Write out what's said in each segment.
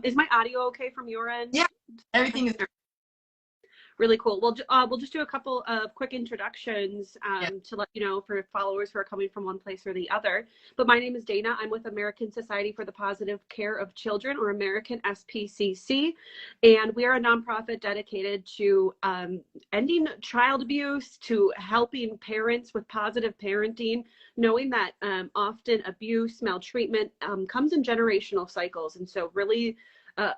Is my audio okay from your end? Yeah, everything is Really cool. We'll just do a couple of quick introductions to let you know for followers who are coming from one place or the other. But my name is Dana. I'm with American Society for the Positive Care of Children, or American SPCC. And we are a nonprofit dedicated to ending child abuse, to helping parents with positive parenting, knowing that often abuse, maltreatment comes in generational cycles. And so really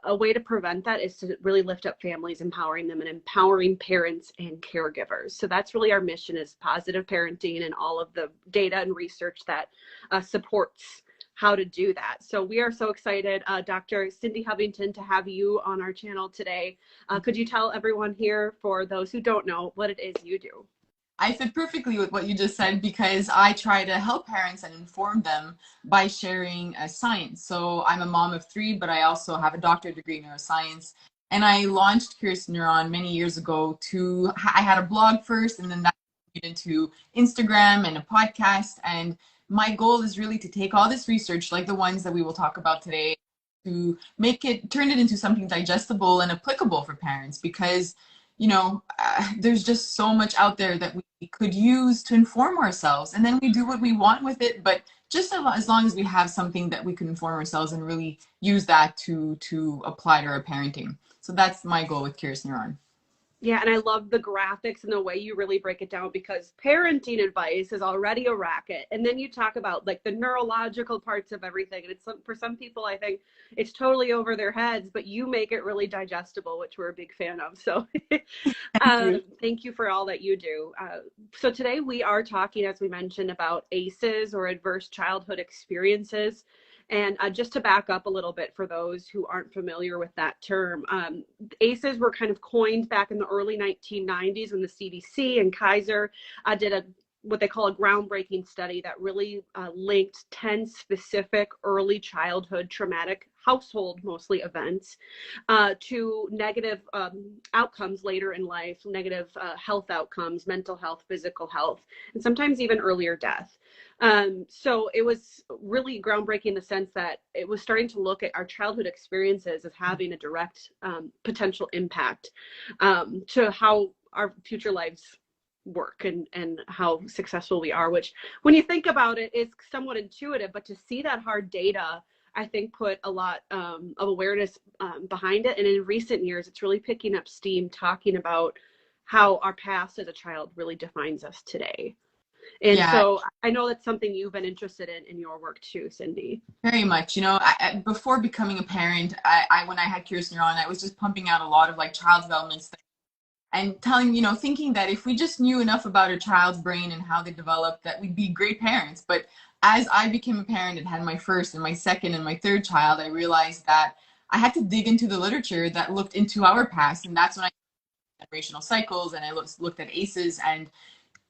a way to prevent that is to really lift up families, empowering them and empowering parents and caregivers. So that's really our mission, is positive parenting and all of the data and research that supports how to do that. So we are so excited, Dr. Cindy Hovington, to have you on our channel today. Could you tell everyone here, for those who don't know, what it is you do? I fit perfectly with what you just said, because I try to help parents and inform them by sharing science. So I'm a mom of 3, but I also have a doctorate degree in neuroscience. And I launched Curious Neuron many years ago I had a blog first, and then that moved into Instagram and a podcast. And my goal is really to take all this research, like the ones that we will talk about today, to turn it into something digestible and applicable for parents, because there's just so much out there that we could use to inform ourselves, and then we do what we want with it. But just as long as we have something that we can inform ourselves and really use that to apply to our parenting. So that's my goal with Curious Neuron. Yeah, and I love the graphics and the way you really break it down, because parenting advice is already a racket. And then you talk about like the neurological parts of everything. And it's for some people, I think it's totally over their heads, but you make it really digestible, which we're a big fan of. So thank you for all that you do. So today we are talking, as we mentioned, about ACEs, or adverse childhood experiences. And just to back up a little bit for those who aren't familiar with that term, ACEs were kind of coined back in the early 1990s when the CDC and Kaiser did what they call a groundbreaking study that really linked 10 specific early childhood traumatic household mostly events to negative outcomes later in life, negative health outcomes, mental health, physical health, and sometimes even earlier death. So it was really groundbreaking in the sense that it was starting to look at our childhood experiences as having a direct potential impact to how our future lives work and how successful we are, which when you think about it is somewhat intuitive, but to see that hard data, I think, put a lot of awareness behind it. And in recent years, it's really picking up steam, talking about how our past as a child really defines us today. And so I know that's something you've been interested in your work too, Cindy. Very much. Before becoming a parent, when I had Curious Neuron, I was just pumping out a lot of like child development stuff and thinking that if we just knew enough about a child's brain and how they develop, that we'd be great parents. But as I became a parent and had my first and my second and my third child, I realized that I had to dig into the literature that looked into our past. And that's when I generational cycles, and I looked at ACEs. And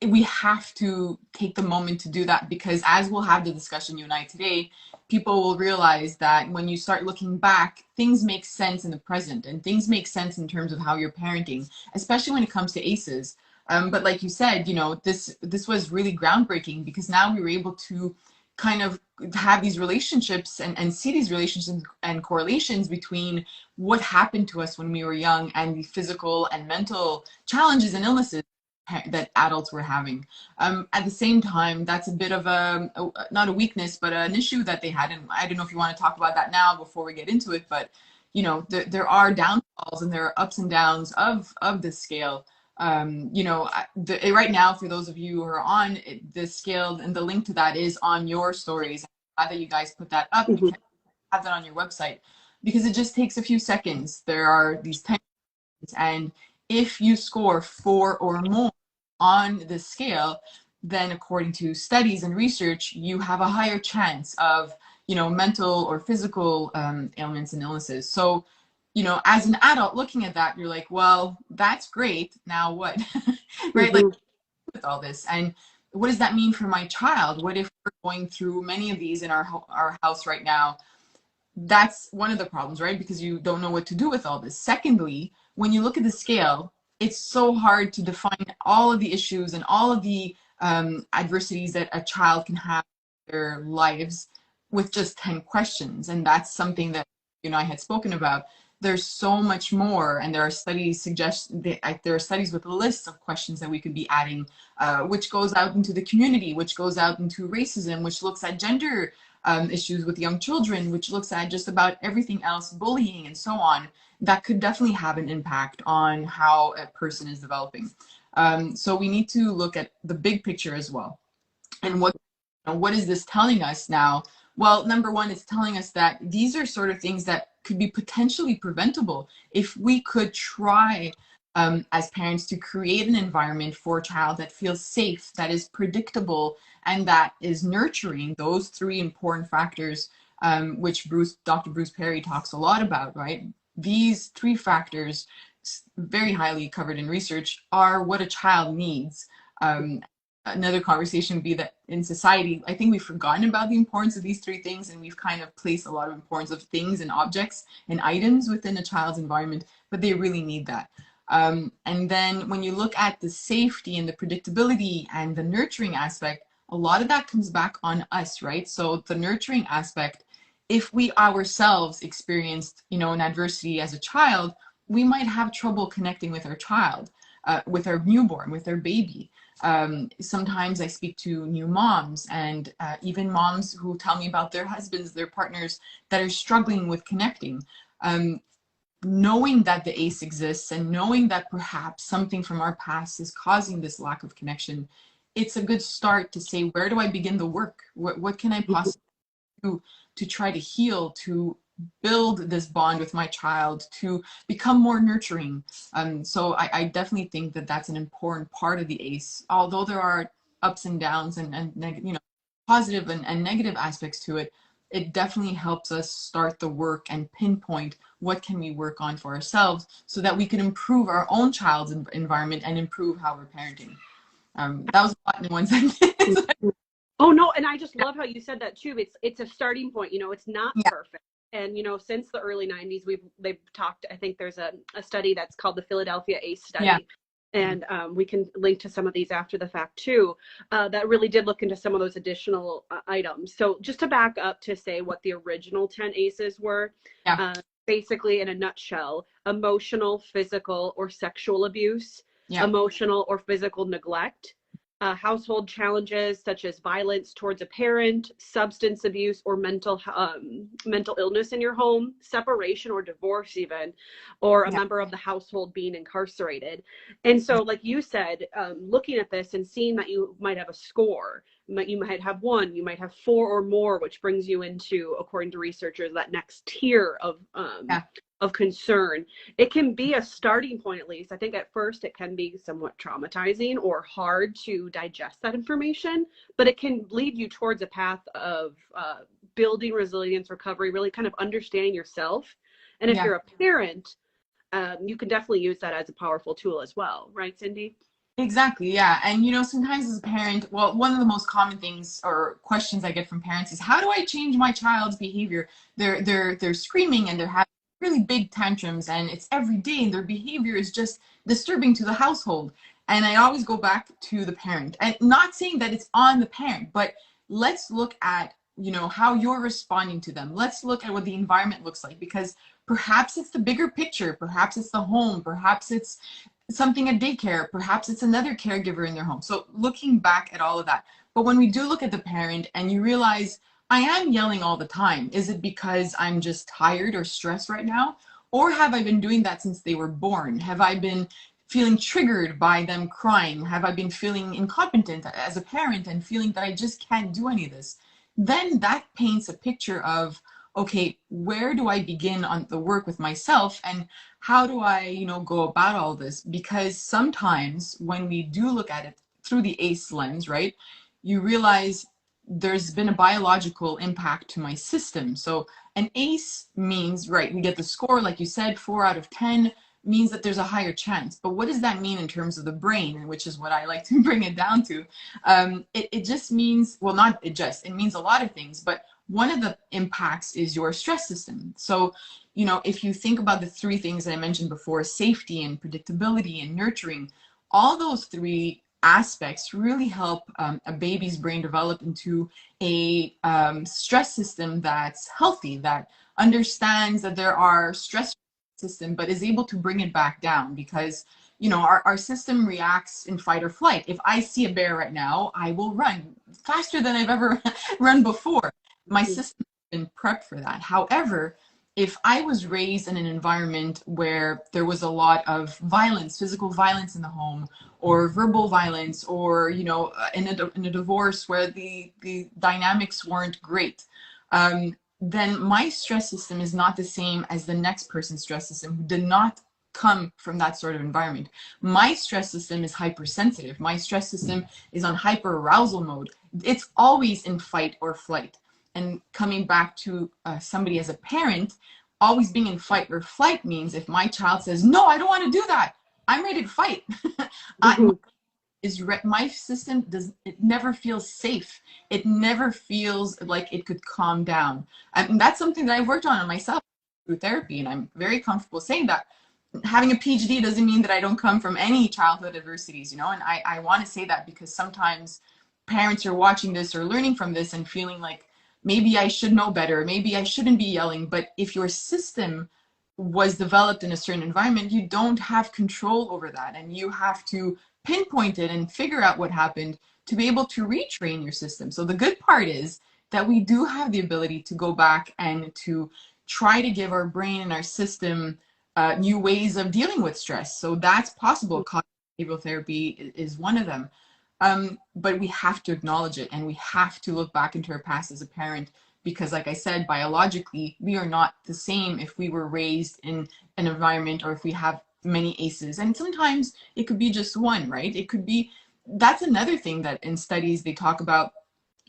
we have to take the moment to do that, because as we'll have the discussion, you and I, today, people will realize that when you start looking back, things make sense in the present, and things make sense in terms of how you're parenting, especially when it comes to ACEs. But like you said, this was really groundbreaking, because now we were able to kind of have these relationships and see these relationships and correlations between what happened to us when we were young and the physical and mental challenges and illnesses that adults were having. At the same time, that's a bit of not a weakness, but an issue that they had. And I don't know if you want to talk about that now before we get into it, but there are downfalls and there are ups and downs of this scale. Right now, for those of you who are on the scale, and the link to that is on your stories. I'm glad that you guys put that up, because you have that on your website, because it just takes a few seconds. There are these 10, and if you score 4 or more on the scale, then according to studies and research, you have a higher chance of, mental or physical ailments and illnesses. So, as an adult looking at that, you're like, well, that's great. Now what? Right? Like, with all this, and what does that mean for my child? What if we're going through many of these in our house right now? That's one of the problems, right? Because you don't know what to do with all this. Secondly, when you look at the scale, it's so hard to define all of the issues and all of the adversities that a child can have in their lives with just 10 questions. And that's something that you and I had spoken about, there's so much more, and there are studies there are studies with lists of questions that we could be adding, which goes out into the community, which goes out into racism, which looks at gender issues with young children, which looks at just about everything else, bullying and so on, that could definitely have an impact on how a person is developing. So we need to look at the big picture as well. And what is this telling us now? Well, number one, it's telling us that these are sort of things that could be potentially preventable if we could try as parents to create an environment for a child that feels safe, that is predictable, and that is nurturing. Those three important factors, which Dr. Bruce Perry talks a lot about, right? These three factors, very highly covered in research, are what a child needs. Another conversation would be that in society, I think we've forgotten about the importance of these three things, and we've kind of placed a lot of importance of things and objects and items within a child's environment, but they really need that. And then when you look at the safety and the predictability and the nurturing aspect, a lot of that comes back on us, right? So the nurturing aspect, if we ourselves experienced, an adversity as a child, we might have trouble connecting with our child, with our newborn, with our baby. Sometimes I speak to new moms and even moms who tell me about their husbands, their partners that are struggling with connecting. Knowing that the ACE exists and knowing that perhaps something from our past is causing this lack of connection, it's a good start to say, where do I begin the work? What can I possibly do to try to heal, to build this bond with my child, to become more nurturing? So I definitely think that that's an important part of the ACE, although there are ups and downs and positive and negative aspects to it. It definitely helps us start the work and pinpoint what can we work on for ourselves so that we can improve our own child's environment and improve how we're parenting. That was a lot in one sentence. Oh no, and I just love how you said that too. It's a starting point. It's not perfect. And since the early 90s, they've talked. I think there's a study that's called the Philadelphia ACE study. Yeah. And we can link to some of these after the fact too, that really did look into some of those additional items. So just to back up to say what the original 10 ACEs were, basically in a nutshell: emotional, physical, or sexual abuse, emotional or physical neglect, household challenges such as violence towards a parent, substance abuse or mental illness in your home, separation or divorce even, or a member of the household being incarcerated. And so, like you said, looking at this and seeing that you might have a score, you might have 1, you might have 4 or more, which brings you into, according to researchers, that next tier of concern. It can be a starting point, at least. I think at first it can be somewhat traumatizing or hard to digest that information, but it can lead you towards a path of building resilience, recovery, really kind of understanding yourself. And if you're a parent, you can definitely use that as a powerful tool as well. Right, Cindy? Exactly. Yeah. And, sometimes as a parent, well, one of the most common things or questions I get from parents is, how do I change my child's behavior? They're screaming and they're having really big tantrums, and it's every day, and their behavior is just disturbing to the household. And I always go back to the parent, and not saying that it's on the parent, but let's look at, how you're responding to them. Let's look at what the environment looks like, because perhaps it's the bigger picture. Perhaps it's the home. Perhaps it's something at daycare. Perhaps it's another caregiver in their home. So looking back at all of that. But when we do look at the parent and you realize, I am yelling all the time, is it because I'm just tired or stressed right now? Or have I been doing that since they were born? Have I been feeling triggered by them crying? Have I been feeling incompetent as a parent and feeling that I just can't do any of this? Then that paints a picture of, okay, where do I begin on the work with myself, and how do I, go about all this? Because sometimes when we do look at it through the ACE lens, right, you realize there's been a biological impact to my system. So an ACE means, right, we get the score, like you said, 4 out of 10 means that there's a higher chance. But what does that mean in terms of the brain, which is what I like to bring it down to? It just means, well, not it just, it means a lot of things, but one of the impacts is your stress system. So, if you think about the 3 things that I mentioned before, safety and predictability and nurturing, all those 3 aspects really help a baby's brain develop into a stress system that's healthy, that understands that there are stress system, but is able to bring it back down because, you know, our system reacts in fight or flight. If I see a bear right now, I will run faster than I've ever run before. My system has been prepped for that. However, if I was raised in an environment where there was a lot of violence, physical violence in the home, or verbal violence, or, you know, in a divorce where the dynamics weren't great, then my stress system is not the same as the next person's stress system who did not come from that sort of environment. My stress system is hypersensitive. My stress system is on hyper arousal mode. It's always in fight or flight. And coming back to somebody as a parent, always being in fight or flight means if my child says, no, I don't want to do that, I'm ready to fight. My system it never feels safe. It never feels like it could calm down. And that's something that I've worked on myself through therapy, and I'm very comfortable saying that. Having a PhD doesn't mean that I don't come from any childhood adversities, you know, and I want to say that because sometimes parents are watching this or learning from this and feeling like maybe I should know better, maybe I shouldn't be yelling. But if your system was developed in a certain environment, you don't have control over that, and you have to pinpoint it and figure out what happened to be able to retrain your system. So the good part is that we do have the ability to go back and to try to give our brain and our system new ways of dealing with stress. So that's possible. Cognitive behavioral therapy is one of them. But we have to acknowledge it, and we have to look back into our past as a parent, because like I said, biologically, we are not the same if we were raised in an environment or if we have many ACEs. And sometimes it could be just one, right? It could be, that's another thing that in studies they talk about.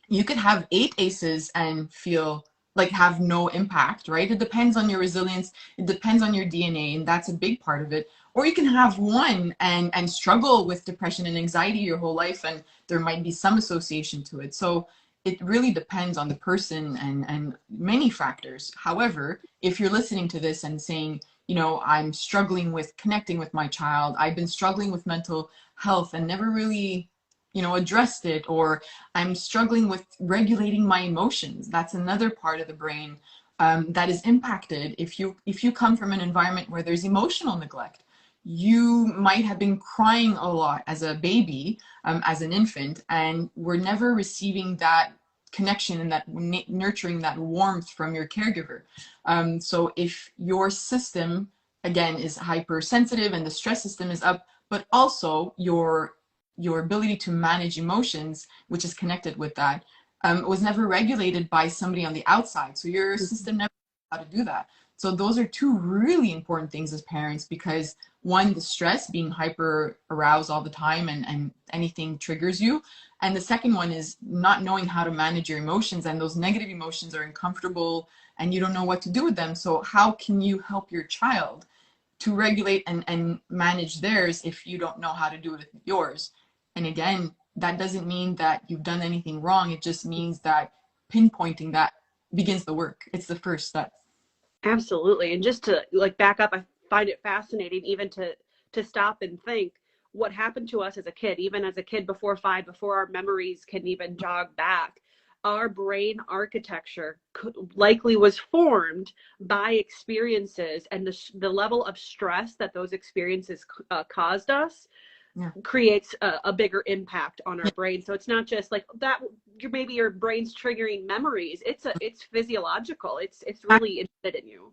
You could have 8 ACEs and feel like have no impact, right? It depends on your resilience. It depends on your DNA, and that's a big part of it. Or you can have one and struggle with depression and anxiety your whole life, and there might be some association to it. So it really depends on the person and many factors. However, if you're listening to this and saying, you know, I'm struggling with connecting with my child, I've been struggling with mental health and never really, you know, addressed it, or I'm struggling with regulating my emotions. That's another part of the brain that is impacted. If you come from an environment where there's emotional neglect, you might have been crying a lot as a baby, as an infant, and were never receiving that connection and that nurturing, that warmth from your caregiver. So if your system, again, is hypersensitive and the stress system is up, but also your ability to manage emotions, which is connected with that, was never regulated by somebody on the outside. So your system never knew how to do that. So those are two really important things as parents, because one, the stress, being hyper aroused all the time and anything triggers you. And the second one is not knowing how to manage your emotions, and those negative emotions are uncomfortable and you don't know what to do with them. So how can you help your child to regulate and manage theirs if you don't know how to do it with yours? And again, that doesn't mean that you've done anything wrong. It just means that pinpointing that begins the work. It's the first step. Absolutely. And just to like back up, I find it fascinating even to stop and think what happened to us as a kid, even as a kid before 5, before our memories can even jog back. Our brain architecture likely was formed by experiences, and the level of stress that those experiences caused us creates a bigger impact on our brain. So it's not just like that, maybe your brain's triggering memories. It's physiological. It's really embedded in you.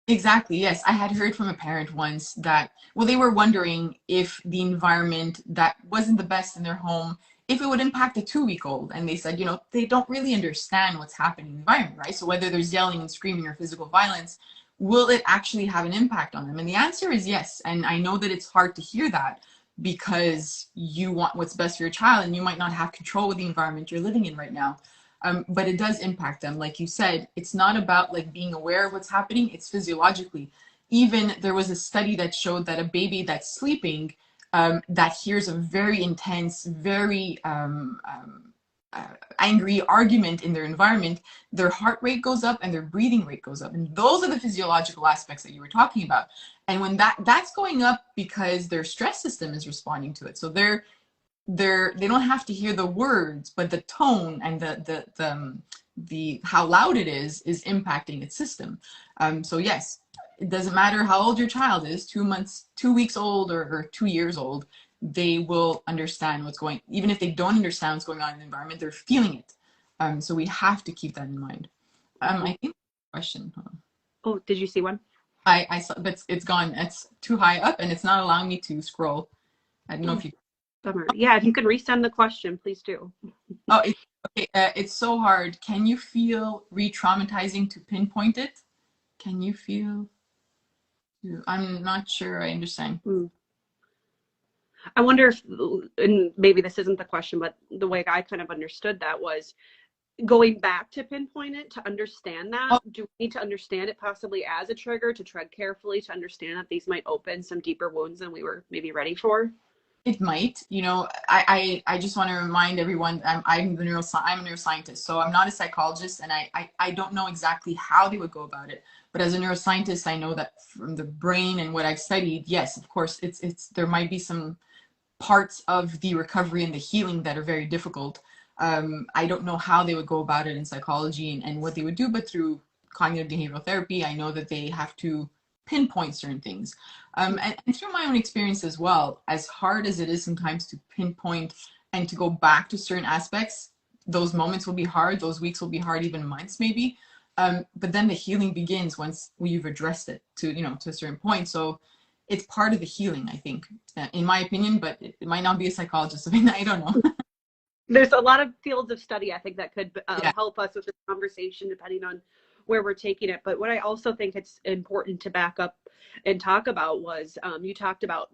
Exactly. Yes. I had heard from a parent once that, well, they were wondering if the environment that wasn't the best in their home, if it would impact a 2-week-old. And they said, you know, they don't really understand what's happening in the environment, right? So whether there's yelling and screaming or physical violence, will it actually have an impact on them? And the answer is yes. And I know that it's hard to hear that because you want what's best for your child and you might not have control with the environment you're living in right now. But it does impact them. Like you said, it's not about like being aware of what's happening, it's physiologically. Even there was a study that showed that a baby that's sleeping, that hears a very intense, very angry argument in their environment, their heart rate goes up and their breathing rate goes up. And those are the physiological aspects that you were talking about. And when that's going up because their stress system is responding to it. So they don't have to hear the words, but the tone and the how loud it is impacting its system. So yes, it doesn't matter how old your child is, 2 months, 2 weeks old, or 2 years old, they will understand what's going, even if they don't understand what's going on in the environment, they're feeling it. So we have to keep that in mind. I think question. Oh, did you see one? I saw, but it's gone. It's too high up and it's not allowing me to scroll. I don't know if you. Bummer. Yeah, if you can resend the question, please do. Oh, okay. It's so hard. Can you feel re-traumatizing to pinpoint it? Can you feel? I'm not sure I understand. I wonder if, and maybe this isn't the question, but the way I kind of understood that was going back to pinpoint it, to understand that. Oh. Do we need to understand it possibly as a trigger, to tread carefully, to understand that these might open some deeper wounds than we were maybe ready for? It might, I just want to remind everyone, I'm a neuroscientist, so I'm not a psychologist, and I don't know exactly how they would go about it. But as a neuroscientist, I know that from the brain and what I've studied, yes, of course, there might be some parts of the recovery and the healing that are very difficult. I don't know how they would go about it in psychology and what they would do, but through cognitive behavioral therapy, I know that they have to pinpoint certain things. And through my own experience as well, as hard as it is sometimes to pinpoint and to go back to certain aspects, those moments will be hard, those weeks will be hard, even months maybe. But then the healing begins once you've addressed it to a certain point. So it's part of the healing, I think, in my opinion, but it might not be a psychologist. I mean, I don't know. There's a lot of fields of study, I think, that could help us with this conversation, depending on where we're taking it. But what I also think it's important to back up and talk about was, you talked about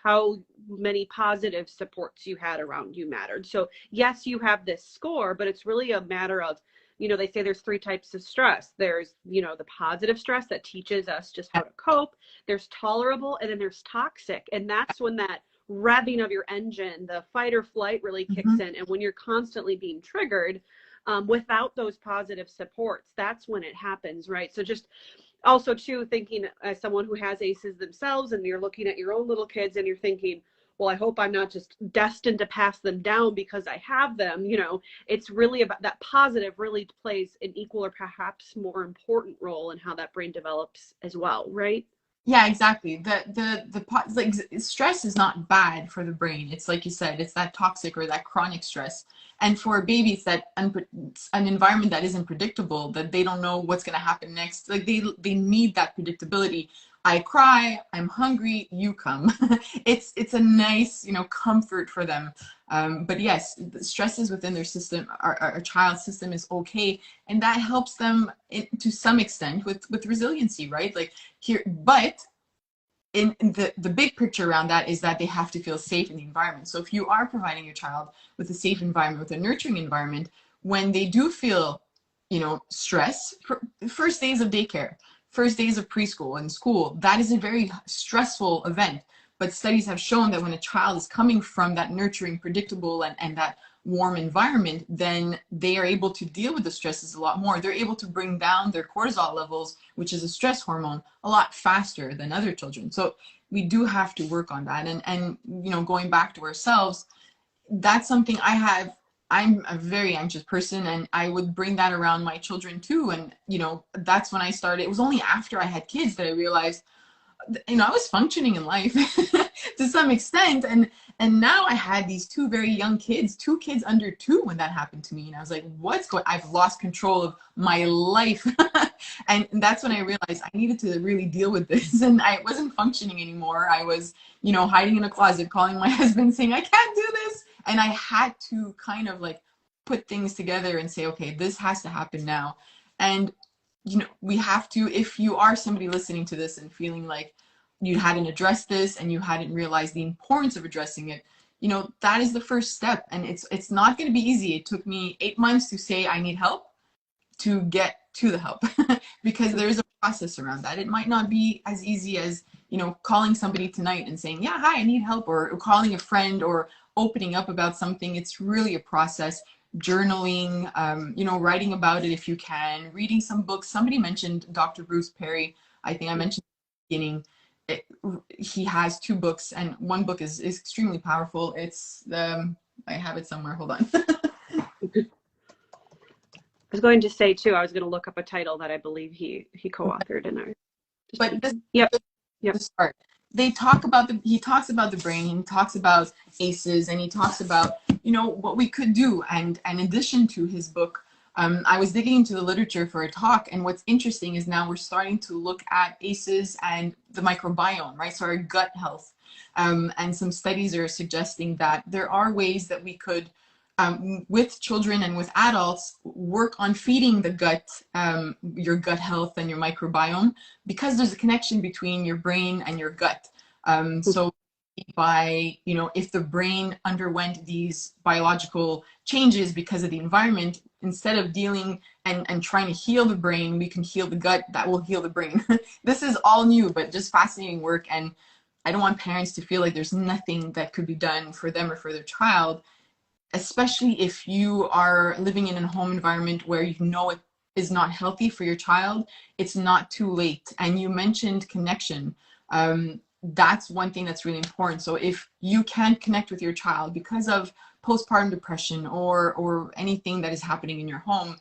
how many positive supports you had around you mattered. So yes, you have this score, but it's really a matter of, they say there's 3 types of stress. There's, the positive stress that teaches us just how to cope. There's tolerable, and then there's toxic. And that's when that revving of your engine, the fight or flight, really kicks in. And when you're constantly being triggered, without those positive supports, that's when it happens, right? So just also too, thinking as someone who has ACEs themselves, and you're looking at your own little kids and you're thinking, well, I hope I'm not just destined to pass them down because I have them. It's really about that positive really plays an equal or perhaps more important role in how that brain develops as well, right? Yeah, exactly. Like, stress is not bad for the brain. It's like you said, it's that toxic or that chronic stress. And for babies, that an environment that isn't predictable, that they don't know what's going to happen next. Like they need that predictability. I cry, I'm hungry, you come. It's a nice, comfort for them. But yes, the stresses within their system, our child's system is okay. And that helps them to some extent with resiliency, right? Like here, but in the big picture around that is that they have to feel safe in the environment. So if you are providing your child with a safe environment, with a nurturing environment, when they do feel, stress, first days of daycare, first days of preschool and school, that is a very stressful event. But studies have shown that when a child is coming from that nurturing, predictable, and that warm environment, then they are able to deal with the stresses a lot more. They're able to bring down their cortisol levels, which is a stress hormone, a lot faster than other children. So we do have to work on that. And going back to ourselves, that's something I'm a very anxious person, and I would bring that around my children too. And, that's when I started. It was only after I had kids that I realized, I was functioning in life to some extent. And now I had these 2 very young kids, 2 kids under 2 when that happened to me. And I was like, I've lost control of my life. And that's when I realized I needed to really deal with this. And I wasn't functioning anymore. I was, hiding in a closet, calling my husband saying, I can't do this. And I had to kind of like put things together and say, okay, this has to happen now. And we have to, if you are somebody listening to this and feeling like you hadn't addressed this and you hadn't realized the importance of addressing it, that is the first step. And it's not going to be easy. It took me 8 months to say I need help to get to the help because there's a process around that. It might not be as easy as, calling somebody tonight and saying, yeah, hi, I need help, or calling a friend or opening up about something. It's really a process. Journaling, writing about it if you can, reading some books. Somebody mentioned Dr. Bruce Perry. I think I mentioned at the beginning. it, he has 2 books, and one book is extremely powerful. It's the, I have it somewhere, hold on. I was going to say too, I was going to look up a title that I believe he co-authored in our. But this, yep. the start. He talks about the brain, he talks about ACEs, and he talks about, you know, what we could do. And in addition to his book, I was digging into the literature for a talk, and what's interesting is now we're starting to look at ACEs and the microbiome, right? So our gut health. And some studies are suggesting that there are ways that we could, with children and with adults, work on feeding the gut, your gut health and your microbiome, because there's a connection between your brain and your gut. So by, you know, if the brain underwent these biological changes because of the environment, instead of dealing and trying to heal the brain, we can heal the gut. That will heal the brain. This is all new, but just fascinating work. And I don't want parents to feel like there's nothing that could be done for them or for their child, especially if you are living in a home environment where you know it is not healthy for your child. It's not too late. And you mentioned connection. That's one thing that's really important. So if you can't connect with your child because of postpartum depression or anything that is happening in your home,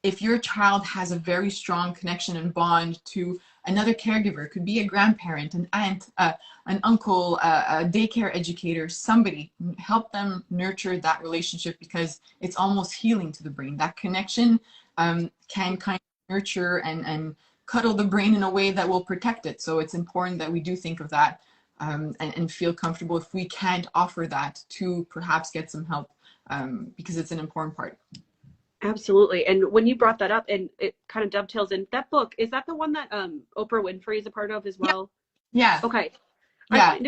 if your child has a very strong connection and bond to another caregiver, it could be a grandparent, an aunt, an uncle, a daycare educator, somebody, help them nurture that relationship, because it's almost healing to the brain. That connection can kind of nurture and cuddle the brain in a way that will protect it. So it's important that we do think of that, and feel comfortable if we can't offer that, to perhaps get some help, because it's an important part. Absolutely. And when you brought that up, and it kind of dovetails in that book, is that the one that Oprah Winfrey is a part of as well? Yeah. Okay. Yeah.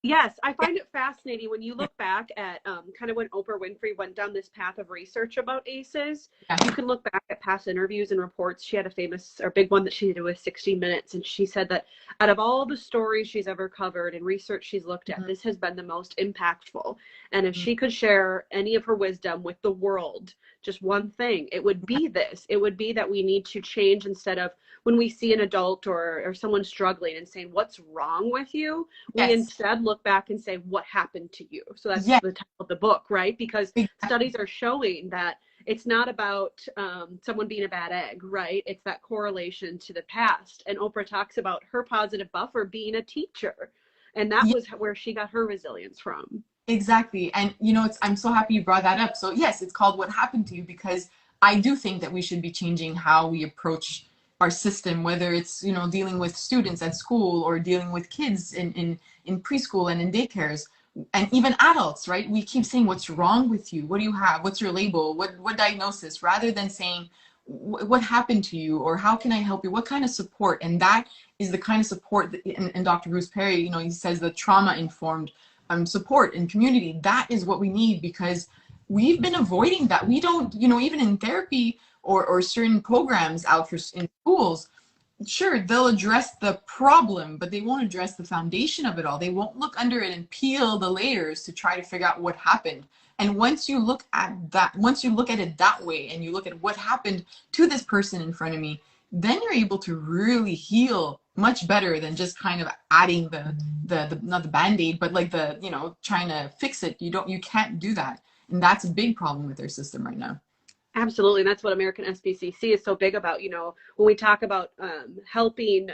Yes, I find it fascinating when you look back at kind of when Oprah Winfrey went down this path of research about ACEs. Yeah. You can look back at past interviews and reports. She had a famous or big one that she did with 60 Minutes, and she said that out of all the stories she's ever covered and research she's looked at, this has been the most impactful. And if she could share any of her wisdom with the world, just one thing, it would be this. It would be that we need to change, instead of when we see an adult or someone struggling and saying, what's wrong with you? We instead look back and say, what happened to you? So that's the title of the book, right? Because studies are showing that it's not about someone being a bad egg, right? It's that correlation to the past. And Oprah talks about her positive buffer being a teacher. And that was where she got her resilience from. Exactly. And, you know, I'm so happy you brought that up. So yes, it's called What Happened to You, because I do think that we should be changing how we approach our system, whether it's, you know, dealing with students at school or dealing with kids in preschool and in daycares, and even adults, right? We keep saying, what's wrong with you? What do you have? What's your label? What diagnosis? Rather than saying, what happened to you, or how can I help you? What kind of support? And that is the kind of support that, and Dr. Bruce Perry, you know, he says the trauma-informed support and community. That is what we need, because we've been avoiding that. We don't, you know, even in therapy or certain programs out in schools, sure, they'll address the problem, but they won't address the foundation of it all. They won't look under it and peel the layers to try to figure out what happened. And once you look at it that way, and you look at what happened to this person in front of me, then you're able to really heal much better than just kind of adding the not the band-aid, but like the, you know, trying to fix it. You can't do that. And that's a big problem with our system right now. Absolutely. And that's what American SPCC is so big about. You know, when we talk about helping,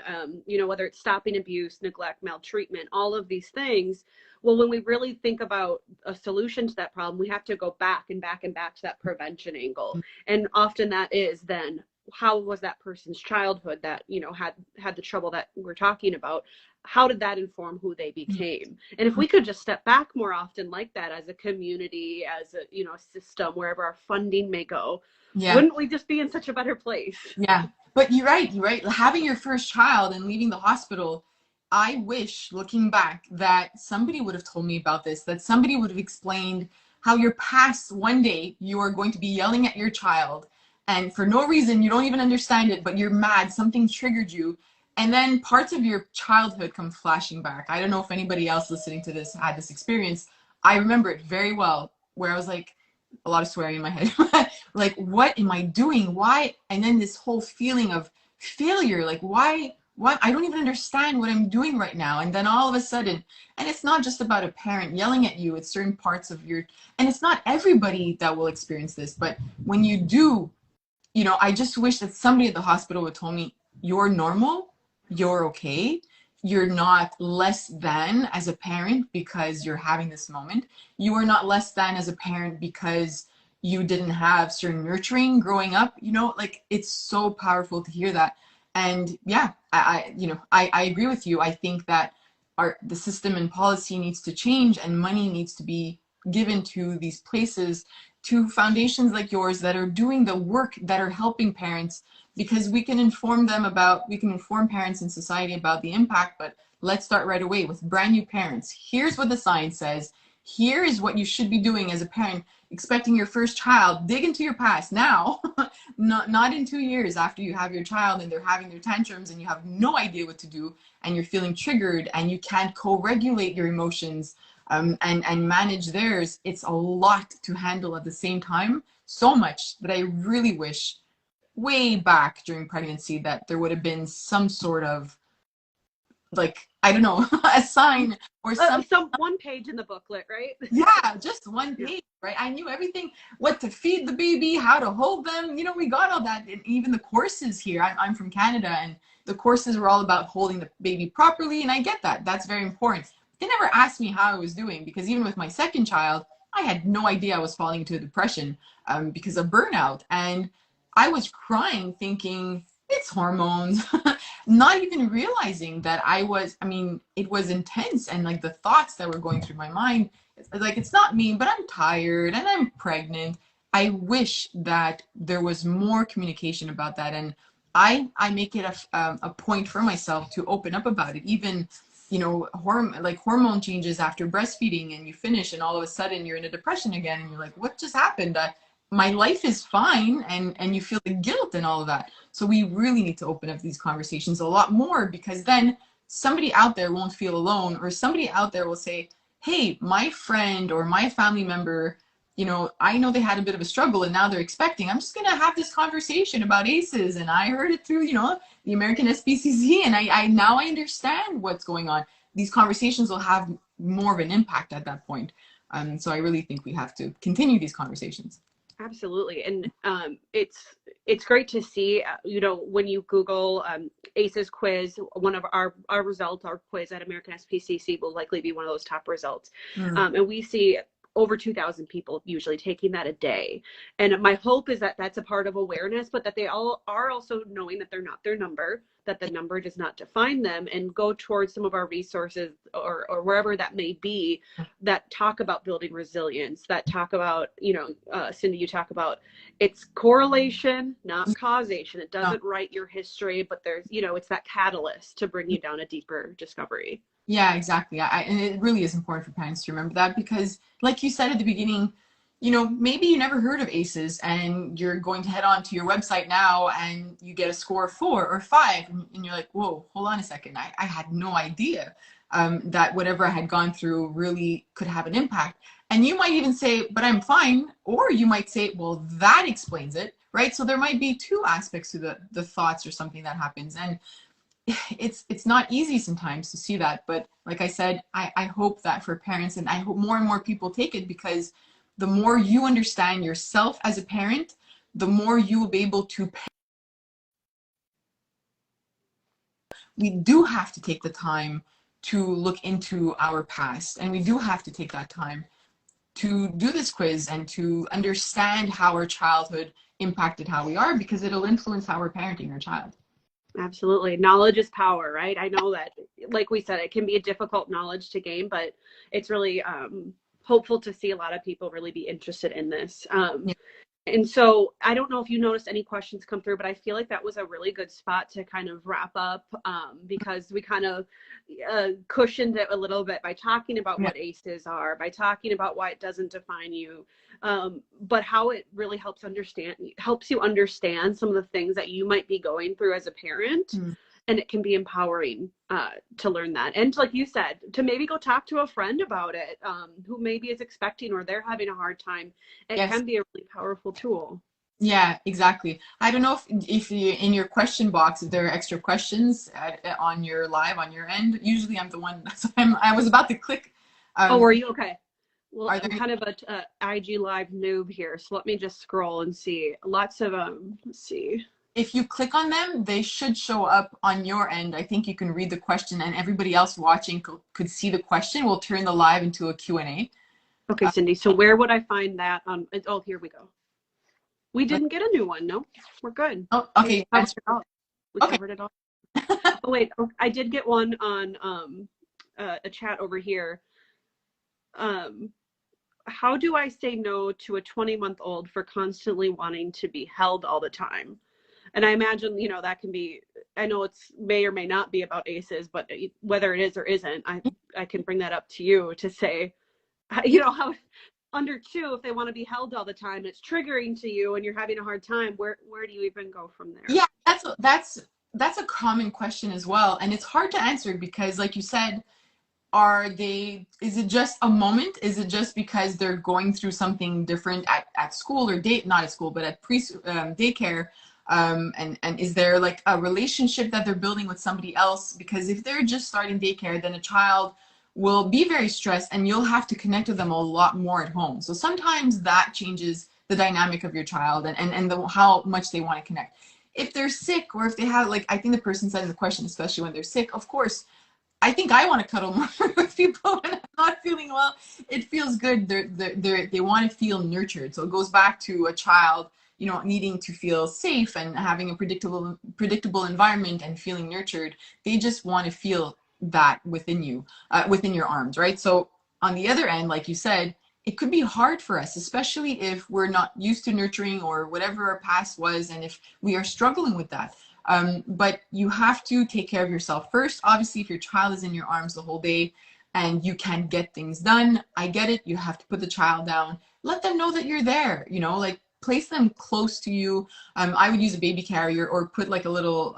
you know, whether it's stopping abuse, neglect, maltreatment, all of these things. Well, when we really think about a solution to that problem, we have to go back and back and back to that prevention angle. And often that is then, how was that person's childhood that, you know, had the trouble that we're talking about? How did that inform who they became? And if we could just step back more often like that, as a community, as a, you know, system, wherever our funding may go, wouldn't we just be in such a better place? Yeah, but you're right. Having your first child and leaving the hospital, I wish, looking back, that somebody would have told me about this, that somebody would have explained how your past, one day you are going to be yelling at your child, and for no reason, you don't even understand it, but you're mad, something triggered you. And then parts of your childhood come flashing back. I don't know if anybody else listening to this had this experience. I remember it very well, where I was like, a lot of swearing in my head, like, what am I doing? Why? And then this whole feeling of failure, like, why what? I don't even understand what I'm doing right now. And then all of a sudden, and it's not just about a parent yelling at you, it's certain parts of your, and it's not everybody that will experience this, but when you do, you know, I just wish that somebody at the hospital would tell me, you're normal, you're okay, you're not less than as a parent because you're having this moment. You are not less than as a parent because you didn't have certain nurturing growing up. You know, like it's so powerful to hear that. And yeah, I agree with you. I think that the system and policy needs to change, and money needs to be given to these places, to foundations like yours that are doing the work, that are helping parents, because we can inform parents in society about the impact. But let's start right away with brand new parents. Here's what the science says. Here is what you should be doing as a parent expecting your first child. Dig into your past now, not in 2 years after you have your child and they're having their tantrums and you have no idea what to do and you're feeling triggered and you can't co-regulate your emotions, and manage theirs. It's a lot to handle at the same time. So much that I really wish way back during pregnancy that there would have been some sort of, like, I don't know, a sign or some one page in the booklet, right? Yeah, just one page, right? I knew everything, what to feed the baby, how to hold them. You know, we got all that. And even the courses here, I'm from Canada, and the courses were all about holding the baby properly. And I get that. That's very important. They never asked me how I was doing, because even with my second child, I had no idea I was falling into a depression because of burnout. And I was crying thinking, it's hormones, not even realizing that I mean, it was intense. And like the thoughts that were going through my mind, like, it's not me, but I'm tired and I'm pregnant. I wish that there was more communication about that. And I make it a point for myself to open up about it. Even, you know, hormone changes after breastfeeding, and you finish and all of a sudden you're in a depression again and you're like, what just happened? My life is fine, and you feel the guilt and all of that. So we really need to open up these conversations a lot more, because then somebody out there won't feel alone, or somebody out there will say, hey, my friend or my family member, you know, I know they had a bit of a struggle and now they're expecting. I'm just going to have this conversation about ACEs, and I heard it through, you know, the American SPCC, and I now I understand what's going on. These conversations will have more of an impact at that point. So I really think we have to continue these conversations. Absolutely. And it's great to see, you know, when you Google ACEs quiz, one of our results, our quiz at American SPCC will likely be one of those top results. And we see over 2,000 people usually taking that a day. And my hope is that that's a part of awareness, but that they all are also knowing that they're not their number, that the number does not define them, and go towards some of our resources or wherever that may be, that talk about building resilience, that talk about, you know, Cindy, you talk about it's correlation, not causation. It doesn't write your history, but there's, you know, it's that catalyst to bring you down a deeper discovery. Yeah, exactly. And it really is important for parents to remember that, because like you said at the beginning, you know, maybe you never heard of ACEs and you're going to head on to your website now and you get a score of 4 or 5 and you're like, whoa, hold on a second. I had no idea that whatever I had gone through really could have an impact. And you might even say, but I'm fine. Or you might say, well, that explains it, right? So there might be two aspects to the thoughts or something that happens. And it's not easy sometimes to see that, but like I said, I hope that for parents, and I hope more and more people take it, because the more you understand yourself as a parent, the more you will be able to we do have to take the time to look into our past, and we do have to take that time to do this quiz and to understand how our childhood impacted how we are, because it'll influence how we're parenting our child. Absolutely. Knowledge is power, right? I know that, like we said, it can be a difficult knowledge to gain, but it's really hopeful to see a lot of people really be interested in this. Yeah. And so I don't know if you noticed any questions come through, but I feel like that was a really good spot to kind of wrap up, because we kind of cushioned it a little bit by talking about what ACEs are, by talking about why it doesn't define you, but how it really helps you understand some of the things that you might be going through as a parent. And it can be empowering to learn that. And like you said, to maybe go talk to a friend about it, who maybe is expecting or they're having a hard time. It can be a really powerful tool. Yeah, exactly. I don't know if you in your question box if there are extra questions on your live on your end. Usually I'm the one. So I was about to click. Oh, Um, are you okay? Well, are I'm there kind of a IG live noob here, so let me just scroll and see. Lots of let's see. if you click on them, they should show up on your end. I think you can read the question, and everybody else watching could see the question. We'll turn the live into a Q&A. Okay, Cindy. So where would I find that on? Oh, here we go. We didn't get a new one. No, we're good. Oh, We okay. covered it all. We Okay. covered it all. Oh wait, I did get one on a chat over here. How do I say no to a 20-month-old for constantly wanting to be held all the time? And I imagine, you know, that can be, I know it's may or may not be about ACEs, but whether it is or isn't, I can bring that up to you to say, you know, how under 2, if they want to be held all the time, it's triggering to you and you're having a hard time, where do you even go from there? Yeah, that's a common question as well, and it's hard to answer because, like you said, is it just a moment? Is it just because they're going through something different at school or not at school, but at daycare? And is there like a relationship that they're building with somebody else? Because if they're just starting daycare, then a child will be very stressed and you'll have to connect with them a lot more at home. So sometimes that changes the dynamic of your child and how much they want to connect. If they're sick or if they have, like I think the person said in the question, especially when they're sick, of course, I think I want to cuddle more with people when I'm not feeling well. It feels good. They want to feel nurtured. So it goes back to a child, you know, needing to feel safe and having a predictable environment and feeling nurtured. They just want to feel that within you, within your arms, right? So on the other end, like you said, it could be hard for us, especially if we're not used to nurturing or whatever our past was, and if we are struggling with that. But you have to take care of yourself first. Obviously, if your child is in your arms the whole day and you can't get things done, I get it. You have to put the child down. Let them know that you're there, you know, like place them close to you. I would use a baby carrier or put like a little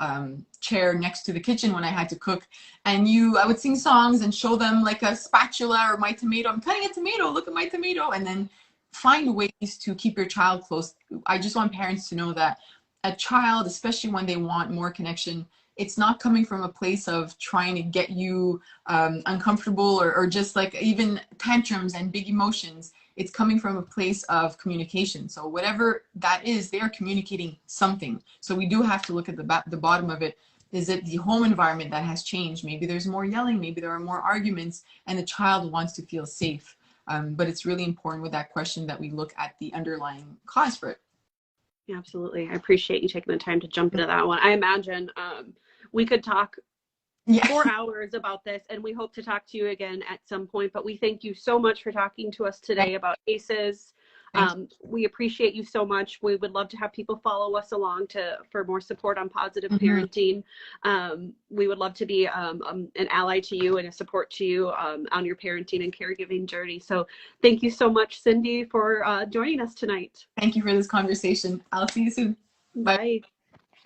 chair next to the kitchen when I had to cook. And I would sing songs and show them like a spatula or my tomato. I'm cutting a tomato. Look at my tomato. And then find ways to keep your child close. I just want parents to know that a child, especially when they want more connection, it's not coming from a place of trying to get you uncomfortable or just like even tantrums and big emotions. It's coming from a place of communication. So whatever that is, they are communicating something. So we do have to look at the bottom of it. Is it the home environment that has changed? Maybe there's more yelling, maybe there are more arguments, and the child wants to feel safe. But it's really important with that question that we look at the underlying cause for it. Yeah, absolutely. I appreciate you taking the time to jump into that one. I imagine we could talk 4 hours about this, and we hope to talk to you again at some point. But we thank you so much for talking to us today about ACEs. We appreciate you so much. We would love to have people follow us along for more support on positive parenting. We would love to be an ally to you and a support to you on your parenting and caregiving journey. So thank you so much, Cindy, for joining us tonight. Thank you for this conversation. I'll see you soon. Bye.